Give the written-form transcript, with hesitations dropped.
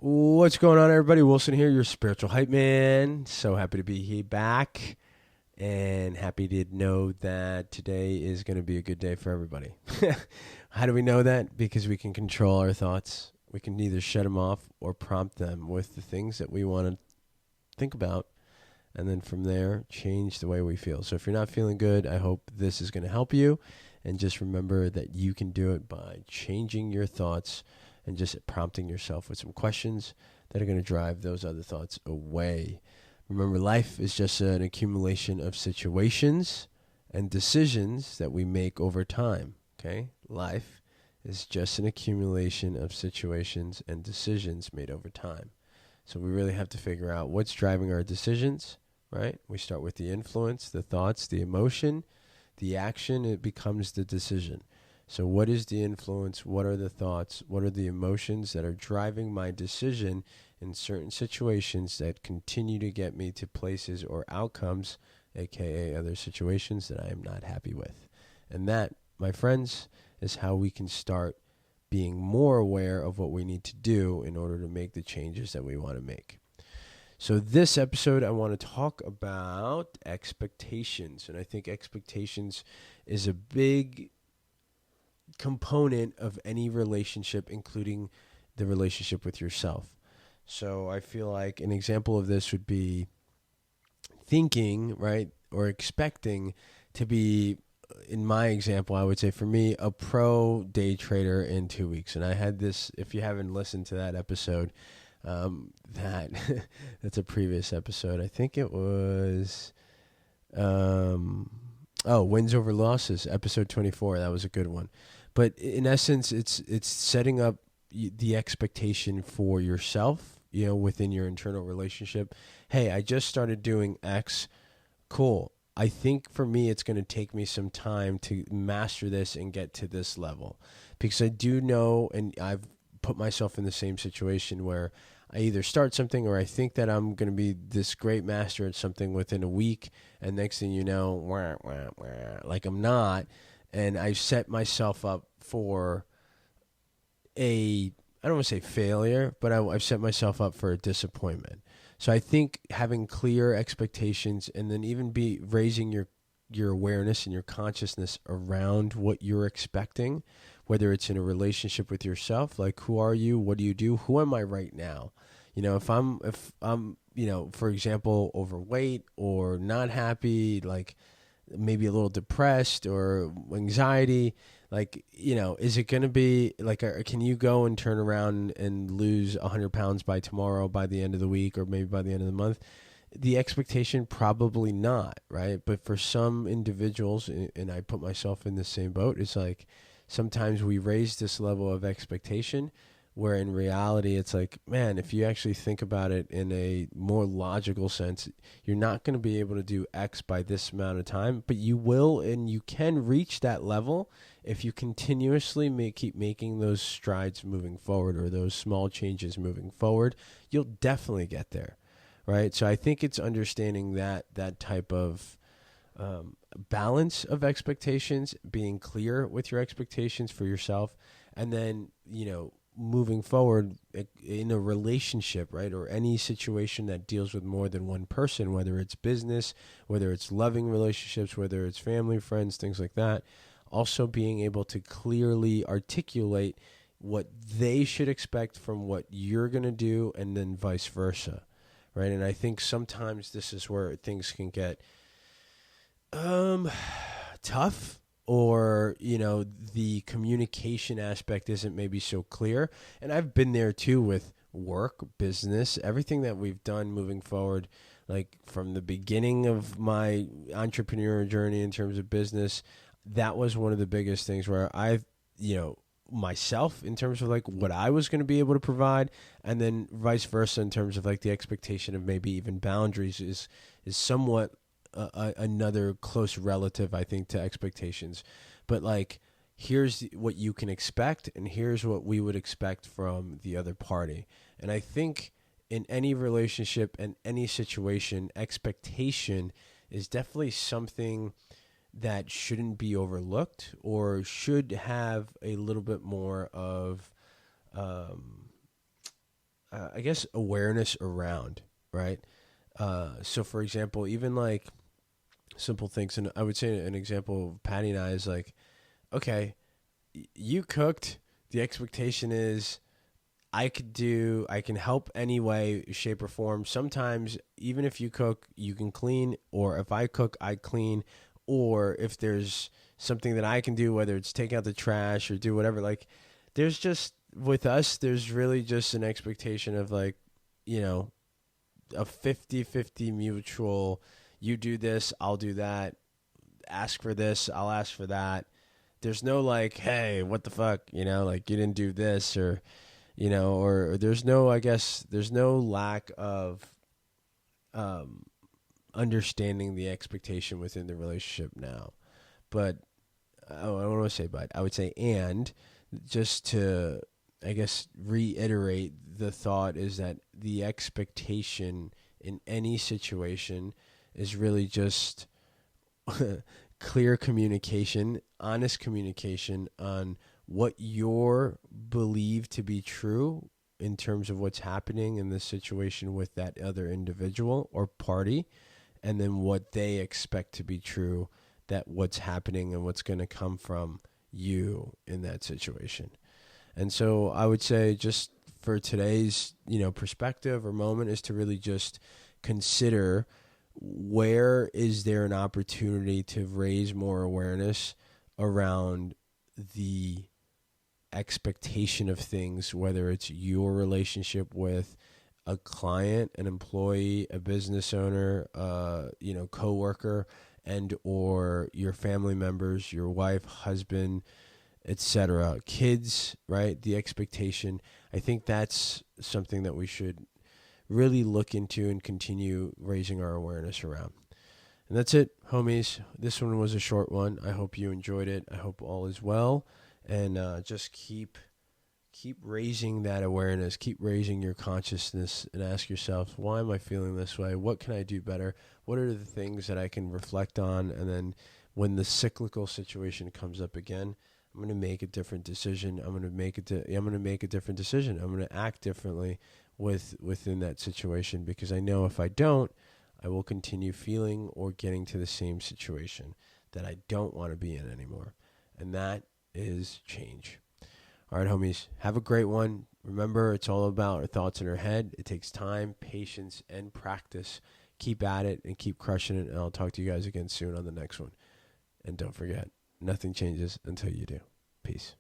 What's going on, everybody? Wilson here, your spiritual hype man. So happy to be here back and happy to know that today is going to be a good day for everybody. How do we know that? Because we can control our thoughts. We can either shut them off or prompt them with the things that we want to think about. And then from there, change the way we feel. So if you're not feeling good, I hope this is going to help you. And just remember that you can do it by changing your thoughts and just prompting yourself with some questions that are going to drive those other thoughts away. Remember, life is just an accumulation of situations and decisions that we make over time, okay? Life is just an accumulation of situations and decisions made over time. So we really have to figure out what's driving our decisions, right? We start with the influence, the thoughts, the emotion, the action, it becomes the decision. So what is the influence? What are the thoughts? What are the emotions that are driving my decision in certain situations that continue to get me to places or outcomes, aka other situations that I am not happy with? And that, my friends, is how we can start being more aware of what we need to do in order to make the changes that we want to make. So this episode, I want to talk about expectations. And I think expectations is a big component of any relationship, including the relationship with yourself. So I feel like an example of this would be thinking, right, or expecting to be, in my example, I would say for me, a pro day trader in 2 weeks. And I had this, if you haven't listened to that episode, that that's a previous episode. I think it was, wins over losses, episode 24. That was a good one. But in essence, it's setting up the expectation for yourself, within your internal relationship. Hey, I just started doing X. Cool. I think for me, it's going to take me some time to master this and get to this level, because I do know, and I've put myself in the same situation where I either start something or I think that I'm going to be this great master at something within a week, and next thing you know, like I'm not. And I've set myself up for I don't want to say failure, but I've set myself up for a disappointment. So I think having clear expectations and then even be raising your awareness and your consciousness around what you're expecting, whether it's in a relationship with yourself, like who are you, what do you do, who am I right now? If I'm for example, overweight or not happy, like maybe a little depressed or anxiety, like, is it going to be like, can you go and turn around and lose 100 pounds by tomorrow, by the end of the week, or maybe by the end of the month? The expectation, probably not, right? But for some individuals, and I put myself in the same boat, it's like sometimes we raise this level of expectation where in reality it's like, man, if you actually think about it in a more logical sense, you're not going to be able to do X by this amount of time, but you will, and you can reach that level if you continuously keep making those strides moving forward, or those small changes moving forward. You'll definitely get there, right? So I think it's understanding that type of balance of expectations, being clear with your expectations for yourself, and then, moving forward in a relationship, right, or any situation that deals with more than one person, whether it's business, whether it's loving relationships, whether it's family, friends, things like that. Also being able to clearly articulate what they should expect from what you're going to do, and then vice versa, right? And I think sometimes this is where things can get tough, or the communication aspect isn't maybe so clear. And I've been there too with work, business, everything that we've done moving forward, like from the beginning of my entrepreneur journey in terms of business. That was one of the biggest things where I've, myself, in terms of like what I was going to be able to provide, and then vice versa in terms of like the expectation of maybe even boundaries is somewhat another close relative, I think, to expectations. But like, here's what you can expect, and here's what we would expect from the other party. And I think in any relationship and any situation, expectation is definitely something that shouldn't be overlooked, or should have a little bit more of I guess, awareness around, right? So, for example, even like simple things, and I would say an example of Patty and I is like, okay, you cooked. The expectation is I can help any way, shape, or form. Sometimes, even if you cook, you can clean, or if I cook, I clean, or if there's something that I can do, whether it's take out the trash or do whatever, like, there's just, with us, there's really just an expectation of, like, you know, a 50-50 mutual, you do this, I'll do that, ask for this, I'll ask for that. There's no like, hey, what the fuck, like you didn't do this, or or there's no, I guess, there's no lack of um, understanding the expectation within the relationship now. But I don't want to say, but I would say, and just to, I guess, reiterate the thought is that the expectation in any situation is really just clear communication, honest communication on what you're believed to be true in terms of what's happening in this situation with that other individual or party, and then what they expect to be true, that what's happening and what's going to come from you in that situation. And so I would say, just for today's, perspective or moment, is to really just consider, where is there an opportunity to raise more awareness around the expectation of things, whether it's your relationship with a client, an employee, a business owner, coworker, and or your family members, your wife, husband, etc., kids, right? The expectation. I think that's something that we should really look into and continue raising our awareness around. And that's it, homies. This one was a short one. I hope you enjoyed it. I hope all is well. And just keep raising that awareness. Keep raising your consciousness and ask yourself, why am I feeling this way? What can I do better? What are the things that I can reflect on? And then when the cyclical situation comes up again, I'm going to make a different decision. I'm going to make a different decision. I'm going to act differently within that situation, because I know if I don't, I will continue feeling or getting to the same situation that I don't want to be in anymore. And that is change. All right, homies, have a great one. Remember, it's all about our thoughts in our head. It takes time, patience, and practice. Keep at it and keep crushing it. And I'll talk to you guys again soon on the next one. And don't forget, nothing changes until you do. Peace.